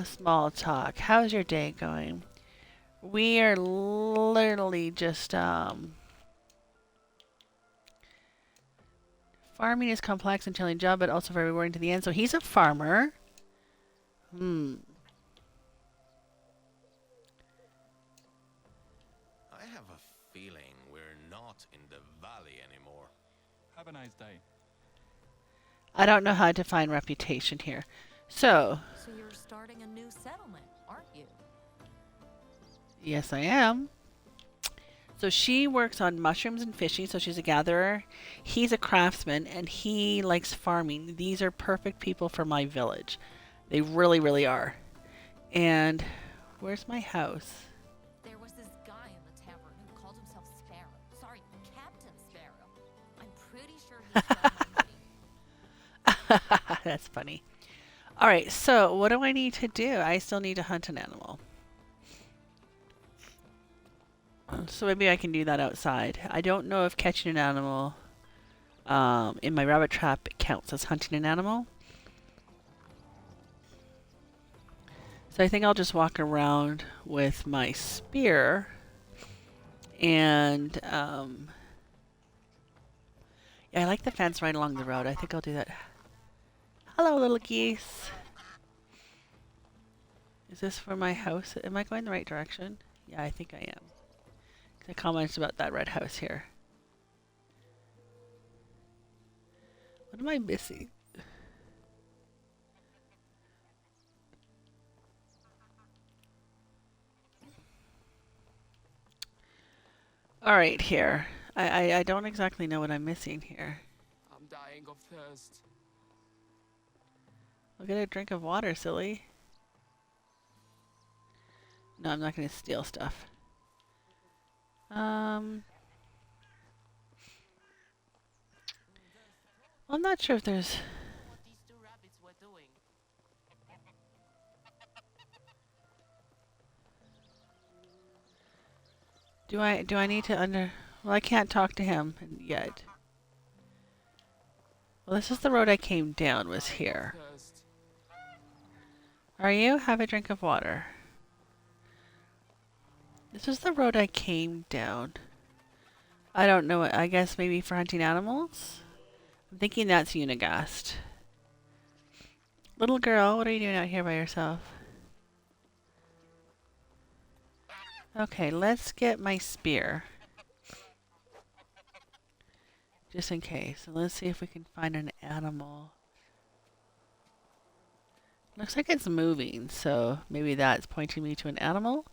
Small talk. How's your day going? We are literally just, farming is complex and challenging job, but also very rewarding to the end. So he's a farmer. I have a feeling we're not in the valley anymore. Have a nice day. I don't know how to define reputation here. So you're starting a new settlement, aren't you? yes, I am. So she works on mushrooms and fishing, so she's a gatherer. He's a craftsman, and he likes farming. These are perfect people for my village. They really, really are. And where's my house? There was this guy in the tavern who called himself Sparrow. Sorry, Captain Sparrow. I'm pretty sure he stole my money. That's funny. All right, so what do I need to do? I still need to hunt an animal. So maybe I can do that outside. I don't know if catching an animal in my rabbit trap counts as hunting an animal. So I think I'll just walk around with my spear and yeah, I like the fence right along the road. I think I'll do that. Hello, little geese. Is this for my house? Am I going the right direction? Yeah, I think I am. The comments about that red house here. What am I missing? All right, here. I don't exactly know what I'm missing here. I'm dying of thirst. I'll get a drink of water, silly. No, I'm not going to steal stuff. I'm not sure if there's... What these two rabbits were doing. Do I need to Well, I can't talk to him yet. Well, this is the road I came down, was here. Thirst. Are you? Have a drink of water. This is the road I came down. I don't know. I guess maybe for hunting animals? I'm thinking that's Unigast. Little girl, what are you doing out here by yourself? Okay, let's get my spear. Just in case. And let's see if we can find an animal. Looks like it's moving, so maybe that's pointing me to an animal.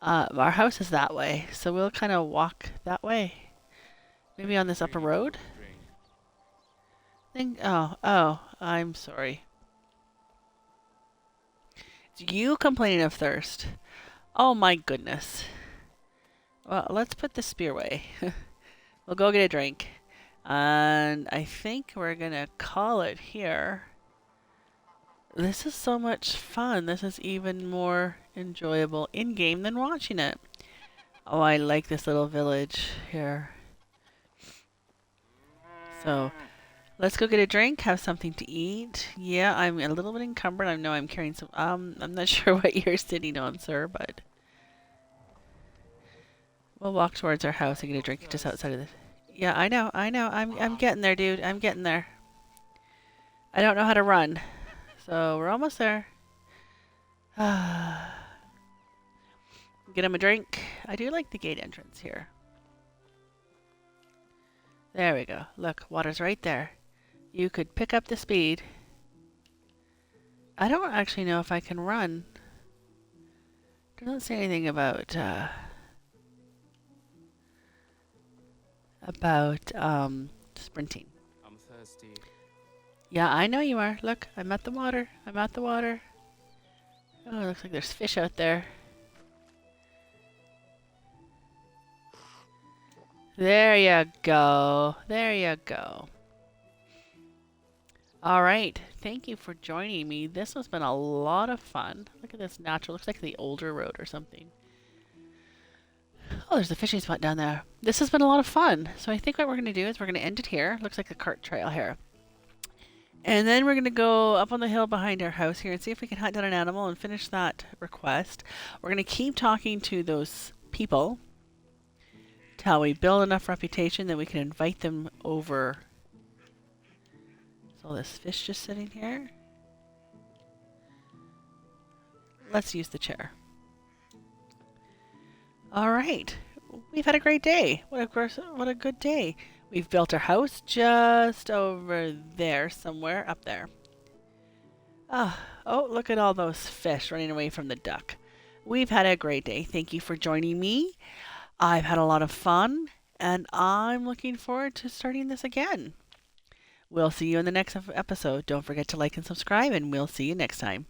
Our house is that way, so we'll kind of walk that way. Maybe on this upper road? Oh, I'm sorry. It's you complaining of thirst. Oh my goodness. Well, let's put the spear away. We'll go get a drink. And I think we're gonna call it here. This is so much fun. This is even more enjoyable in-game than watching it. Oh, I like this little village here. So, let's go get a drink, have something to eat. Yeah, I'm a little bit encumbered. I know I'm carrying some... I'm not sure what you're sitting on, sir, but... We'll walk towards our house and get a drink just outside of this. Yeah, I know. I'm getting there, dude. I'm getting there. I don't know how to run. So, we're almost there. Get him a drink. I do like the gate entrance here. There we go. Look, water's right there. You could pick up the speed. I don't actually know if I can run. Doesn't say anything about sprinting. I'm thirsty. Yeah, I know you are. Look, I'm at the water. I'm at the water. Oh, it looks like there's fish out there. There you go. There you go. All right. Thank you for joining me. This has been a lot of fun. Look at this natural. Looks like the older road or something. Oh, there's a fishing spot down there. This has been a lot of fun. So I think what we're going to do is we're going to end it here. Looks like a cart trail here. And then we're going to go up on the hill behind our house here and see if we can hunt down an animal and finish that request. We're going to keep talking to those people till we build enough reputation that we can invite them over. Is all this fish just sitting here? Let's use the chair. All right. We've had a great day. What a good day. We've built our house just over there somewhere, up there. Oh, look at all those fish running away from the duck. We've had a great day. Thank you for joining me. I've had a lot of fun, and I'm looking forward to starting this again. We'll see you in the next episode. Don't forget to like and subscribe, and we'll see you next time.